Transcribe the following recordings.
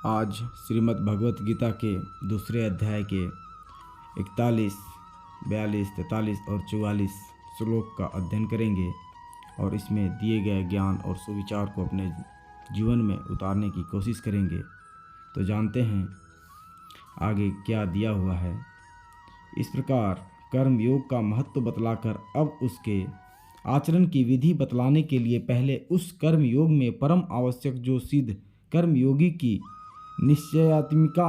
आज श्रीमद् भगवत गीता के दूसरे अध्याय के 41, 42, 43 और 44 श्लोक का अध्ययन करेंगे और इसमें दिए गए ज्ञान और सुविचार को अपने जीवन में उतारने की कोशिश करेंगे। तो जानते हैं आगे क्या दिया हुआ है। इस प्रकार कर्म योग का महत्व बतलाकर अब उसके आचरण की विधि बतलाने के लिए पहले उस कर्म योग में परम आवश्यक जो सिद्ध कर्म योगी की निश्चयात्मिका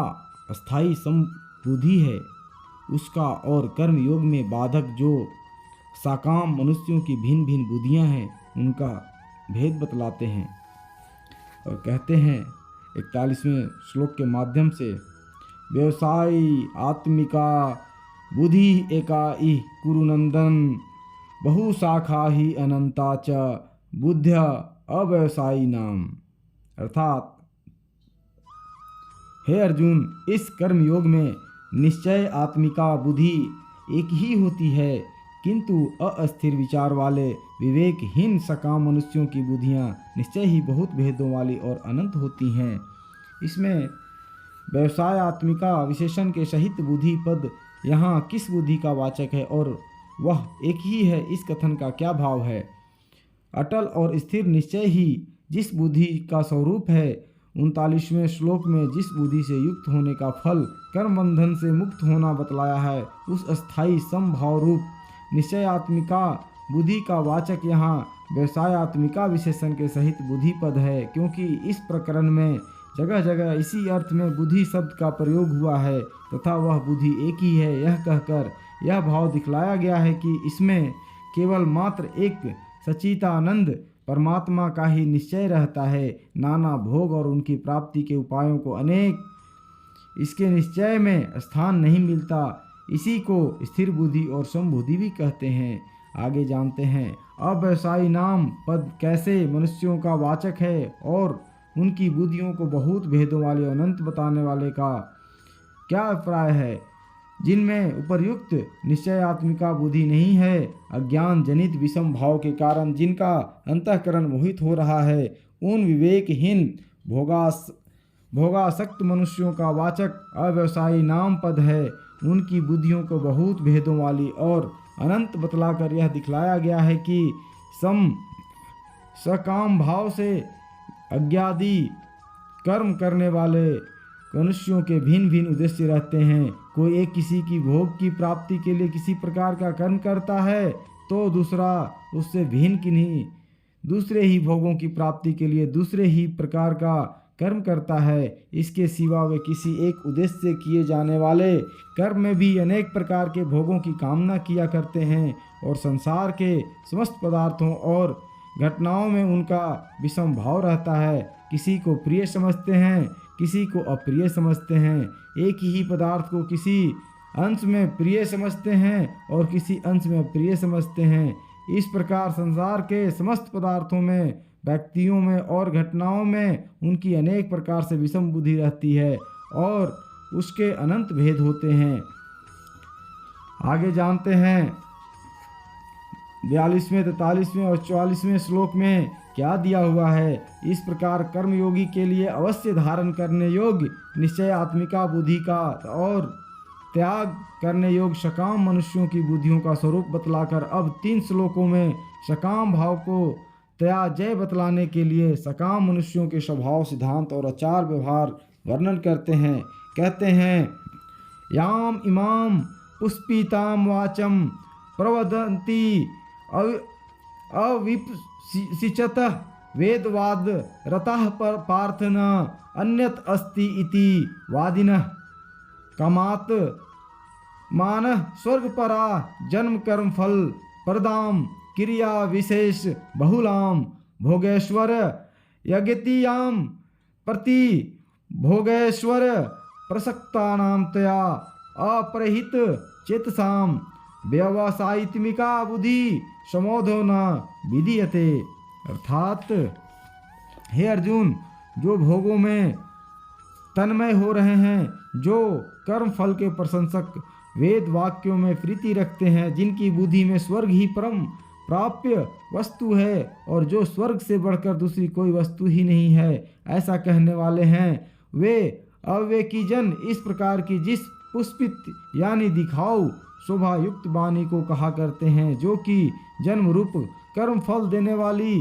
अस्थाई संबुद्धि है उसका और कर्म योग में बाधक जो साकाम मनुष्यों की भिन्न भिन्न बुद्धियां हैं उनका भेद बतलाते हैं और कहते हैं 41वें श्लोक के माध्यम से व्यवसायी आत्मिका बुद्धि एकाई कुरुनंदन बहुशाखा ही अनंता च बुद्ध्या अव्यवसायी नाम। अर्थात हे अर्जुन, इस कर्म योग में निश्चय आत्मिका बुद्धि एक ही होती है, किंतु अस्थिर विचार वाले विवेकहीन सकाम मनुष्यों की बुद्धियाँ निश्चय ही बहुत भेदों वाली और अनंत होती हैं। इसमें व्यवसाय आत्मिका विशेषण के सहित बुद्धि पद यहाँ किस बुद्धि का वाचक है और वह एक ही है, इस कथन का क्या भाव है। अटल और स्थिर निश्चय ही जिस बुद्धि का स्वरूप है, 39वें श्लोक में जिस बुद्धि से युक्त होने का फल कर्म बंधन से मुक्त होना बतलाया है, उस अस्थाई समभाव रूप निश्चयात्मिका बुद्धि का वाचक यहाँ व्यवसायत्मिका विशेषण के सहित बुद्धि पद है, क्योंकि इस प्रकरण में जगह जगह इसी अर्थ में बुद्धि शब्द का प्रयोग हुआ है तथा वह बुद्धि एक ही है। यह कहकर यह भाव दिखलाया गया है कि इसमें केवल मात्र एक सच्चिदानंद परमात्मा का ही निश्चय रहता है। नाना भोग और उनकी प्राप्ति के उपायों को अनेक इसके निश्चय में स्थान नहीं मिलता। इसी को स्थिर बुद्धि और समबुद्धि भी कहते हैं। आगे जानते हैं अव्यवसायी नाम पद कैसे मनुष्यों का वाचक है और उनकी बुद्धियों को बहुत भेदों वाले अनंत बताने वाले का क्या अभिप्राय है। जिनमें उपर्युक्त निश्चयात्मिका बुद्धि नहीं है, अज्ञान जनित विषम भाव के कारण जिनका अंतःकरण मोहित हो रहा है, उन विवेकहीन भोगासक्त मनुष्यों का वाचक अव्यवसायी नाम पद है। उनकी बुद्धियों को बहुत भेदों वाली और अनंत बतलाकर यह दिखलाया गया है कि सकाम भाव से अज्ञादि कर्म करने वाले मनुष्यों के भिन्न भिन्न उद्देश्य रहते हैं। कोई एक किसी की भोग की प्राप्ति के लिए किसी प्रकार का कर्म करता है तो दूसरा उससे भिन्न किन्हीं दूसरे ही भोगों की प्राप्ति के लिए दूसरे ही प्रकार का कर्म करता है। इसके सिवा वे किसी एक उद्देश्य से किए जाने वाले कर्म में भी अनेक प्रकार के भोगों की कामना किया करते हैं और संसार के समस्त पदार्थों और घटनाओं में उनका विषम भाव रहता है। किसी को प्रिय समझते हैं, किसी को अप्रिय समझते हैं। एक ही पदार्थ को किसी अंश में प्रिय समझते हैं और किसी अंश में अप्रिय समझते हैं। इस प्रकार संसार के समस्त पदार्थों में, व्यक्तियों में और घटनाओं में उनकी अनेक प्रकार से विषम बुद्धि रहती है और उसके अनंत भेद होते हैं। आगे जानते हैं 42वें, 43वें और 44वें श्लोक में क्या दिया हुआ है। इस प्रकार कर्मयोगी के लिए अवश्य धारण करने योग्य निश्चय आत्मिका बुद्धि का और त्याग करने योग्य सकाम मनुष्यों की बुद्धियों का स्वरूप बतलाकर अब 3 श्लोकों में सकाम भाव को त्याजय बतलाने के लिए सकाम मनुष्यों के स्वभाव, सिद्धांत और आचार व्यवहार वर्णन करते हैं। कहते हैं याम इमाम पुष्पिताम वाचम प्रवदन्ति अविपसिचत वेदवाद रतः पार्थ न अन्यत अस्ति इति वादिनः कामात मान स्वर्ग परा जन्म कर्म फल प्रदाम क्रिया विशेष बहुलाम भोगेश्वर यज्ञतियाम प्रति भोगेश्वर प्रसक्तानाम तया अपरहित चेतसाम व्यवसायित्मिका बुद्धि समोधो न विधीयते। अर्थात हे अर्जुन, जो भोगों में तन्मय हो रहे हैं, जो कर्म फल के प्रशंसक वेद वाक्यों में प्रीति रखते हैं, जिनकी बुद्धि में स्वर्ग ही परम प्राप्य वस्तु है और जो स्वर्ग से बढ़कर दूसरी कोई वस्तु ही नहीं है, ऐसा कहने वाले हैं, वे अविवेकी जन इस प्रकार की जिस पुष्पित यानी दिखाऊ शोभा युक्त वाणी को कहा करते हैं, जो कि जन्म रूप कर्म फल देने वाली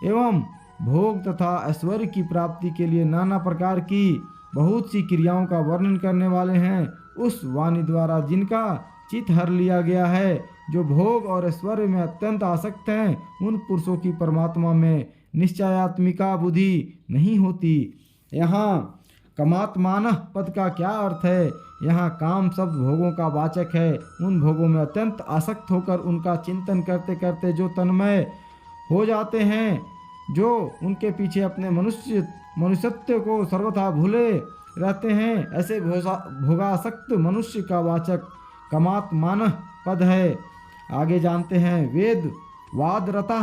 एवं भोग तथा ऐश्वर्य की प्राप्ति के लिए नाना प्रकार की बहुत सी क्रियाओं का वर्णन करने वाले हैं, उस वाणी द्वारा जिनका चित्त हर लिया गया है, जो भोग और ऐश्वर्य में अत्यंत आसक्त हैं, उन पुरुषों की परमात्मा में निश्चयात्मिका बुद्धि नहीं होती। यहाँ कामात्मान पद का क्या अर्थ है? यहाँ काम शब्द भोगों का वाचक है। उन भोगों में अत्यंत आसक्त होकर उनका चिंतन करते करते जो तन्मय हो जाते हैं, जो उनके पीछे अपने मनुष्यत्व को सर्वथा भूले रहते हैं, ऐसे भोगासक्त मनुष्य का वाचक कामात्मान पद है। आगे जानते हैं वेद वादरता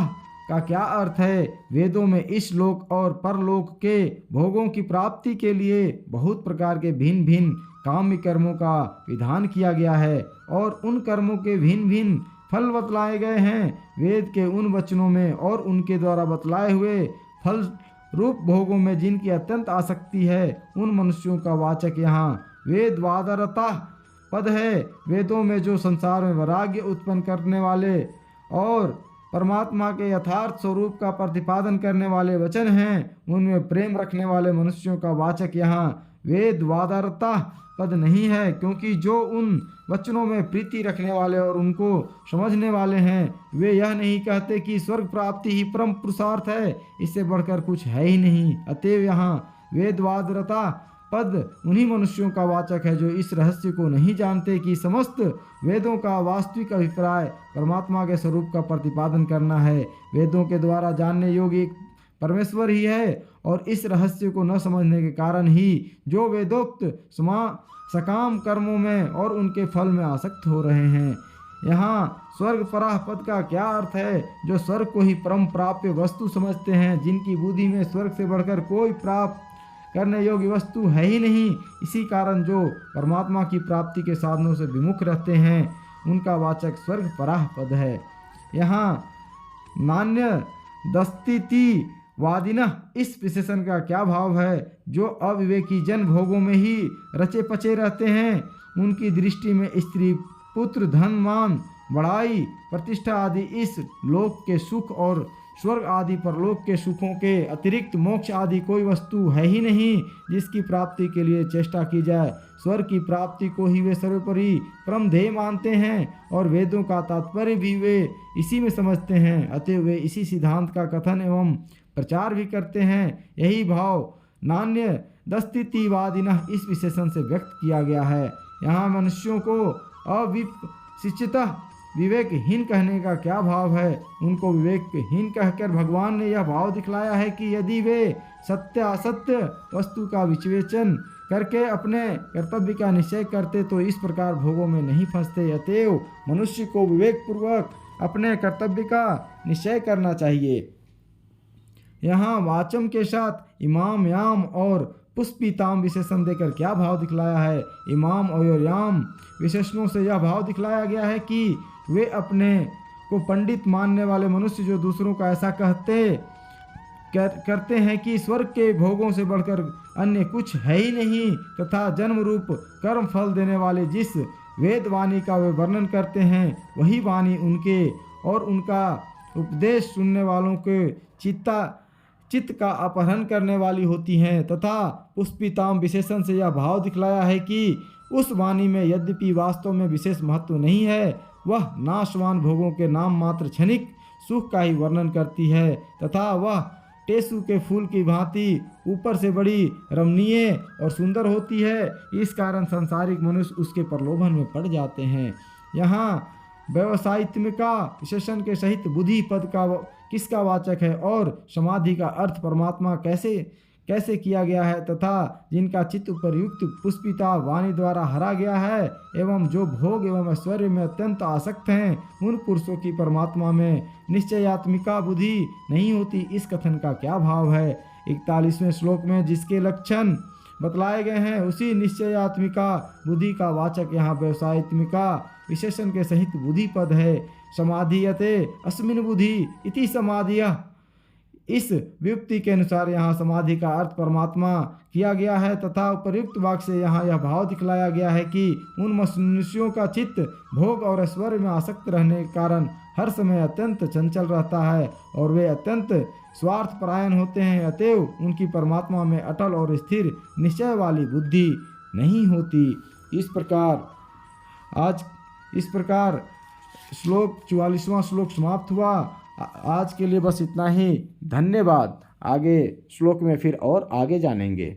का क्या अर्थ है। वेदों में इस लोक और परलोक के भोगों की प्राप्ति के लिए बहुत प्रकार के भिन्न भिन्न काम्य कर्मों का विधान किया गया है और उन कर्मों के भिन्न भिन्न फल बतलाए गए हैं। वेद के उन वचनों में और उनके द्वारा बतलाए हुए फल रूप भोगों में जिनकी अत्यंत आसक्ति है, उन मनुष्यों का वाचक यहाँ वेद वादरता पद है। वेदों में जो संसार में वैराग्य उत्पन्न करने वाले और परमात्मा के यथार्थ स्वरूप का प्रतिपादन करने वाले वचन हैं, उनमें प्रेम रखने वाले मनुष्यों का वाचक यहाँ वेद वादरता पद नहीं है, क्योंकि जो उन वचनों में प्रीति रखने वाले और उनको समझने वाले हैं, वे यह नहीं कहते कि स्वर्ग प्राप्ति ही परम पुरुषार्थ है, इससे बढ़कर कुछ है ही नहीं। अतएव यहाँ वेद वादरता पद उन्हीं मनुष्यों का वाचक है जो इस रहस्य को नहीं जानते कि समस्त वेदों का वास्तविक अभिप्राय परमात्मा के स्वरूप का प्रतिपादन करना है। वेदों के द्वारा जानने योग्य एक परमेश्वर ही है और इस रहस्य को न समझने के कारण ही जो वेदोक्त सकाम कर्मों में और उनके फल में आसक्त हो रहे हैं। यहाँ स्वर्ग पराह पद का क्या अर्थ है? जो स्वर्ग को ही परम प्राप्य वस्तु समझते हैं, जिनकी बुद्धि में स्वर्ग से बढ़कर कोई प्राप्त करने योग्य वस्तु है ही नहीं। इसी कारण जो परमात्मा की प्राप्ति के साधनों से विमुख रहते हैं, उनका वाचक स्वर्ग पराह पद है। यहाँ नान्य दस्तिति वादिनः इस विशेषण का क्या भाव है? जो अविवेकी जन भोगों में ही रचे पचे रहते हैं, उनकी दृष्टि में स्त्री पुत्र धन मान बड़ाई प्रतिष्ठा आदि इस लोक के सुख और स्वर्ग आदि परलोक के सुखों के अतिरिक्त मोक्ष आदि कोई वस्तु है ही नहीं जिसकी प्राप्ति के लिए चेष्टा की जाए। स्वर्ग की प्राप्ति को ही वे सर्वोपरि परम ध्येय मानते हैं और वेदों का तात्पर्य भी वे इसी में समझते हैं। अतः वे इसी सिद्धांत का कथन एवं प्रचार भी करते हैं। यही भाव नान्य दस्तितिवादिनः इस विशेषण से व्यक्त किया गया है। यहाँ मनुष्यों को अविशिष्टतः विवेकहीन कहने का क्या भाव है? उनको विवेकहीन कहकर भगवान ने यह भाव दिखलाया है कि यदि वे सत्य असत्य वस्तु का विवेचन करके अपने कर्तव्य का निश्चय करते तो इस प्रकार भोगों में नहीं फंसते। अतएव मनुष्य को विवेकपूर्वक अपने कर्तव्य का निश्चय करना चाहिए। यहाँ वाचम के साथ इमाम याम और पुष्पिताम विशेषण देकर क्या भाव दिखलाया है? इमाम और याम विशेषणों से यह भाव दिखलाया गया है कि वे अपने को पंडित मानने वाले मनुष्य जो दूसरों का ऐसा करते हैं कि स्वर्ग के भोगों से बढ़कर अन्य कुछ है ही नहीं तथा जन्म रूप कर्म फल देने वाले जिस वेद वाणी का वे वर्णन करते हैं, वही वाणी उनके और उनका उपदेश सुनने वालों के चित्त का अपहरण करने वाली होती हैं। तथा पुष्पिताम विशेषण से यह भाव दिखलाया है कि उस वाणी में यद्यपि वास्तव में विशेष महत्व नहीं है, वह नाशवान भोगों के नाम मात्र क्षणिक सुख का ही वर्णन करती है तथा वह टेसु के फूल की भांति ऊपर से बड़ी रमणीय और सुंदर होती है। इस कारण संसारिक मनुष्य उसके प्रलोभन में पड़ जाते हैं। यहाँ व्यवसायित्मिका विशेषण के सहित बुद्धि पद का किसका वाचक है और समाधि का अर्थ परमात्मा कैसे किया गया है तथा जिनका चित्त उपयुक्त पुष्पिता वाणी द्वारा हरा गया है एवं जो भोग एवं ऐश्वर्य में अत्यंत आसक्त हैं, उन पुरुषों की परमात्मा में निश्चयात्मिका बुद्धि नहीं होती। इस कथन का क्या भाव है? 41वें श्लोक में जिसके लक्षण बतलाए गए हैं, उसी निश्चयात्मिका बुद्धि का वाचक यहाँ व्यवसायित्मिका विशेषण के सहित बुद्धि पद है। समाधीयते अस्मिन् बुद्धि इति समाधियः इस व्युक्ति के अनुसार यहाँ समाधि का अर्थ परमात्मा किया गया है तथा उपर्युक्त वाक्य से यहाँ यह भाव दिखलाया गया है कि उन मनुष्यों का चित्त भोग और ऐश्वर्य में आसक्त रहने के कारण हर समय अत्यंत चंचल रहता है और वे अत्यंत स्वार्थ परायण होते हैं, अतएव उनकी परमात्मा में अटल और स्थिर निश्चय वाली बुद्धि नहीं होती। इस प्रकार श्लोक 44वां श्लोक समाप्त हुआ। आज के लिए बस इतना ही। धन्यवाद। आगे श्लोक में फिर और आगे जानेंगे।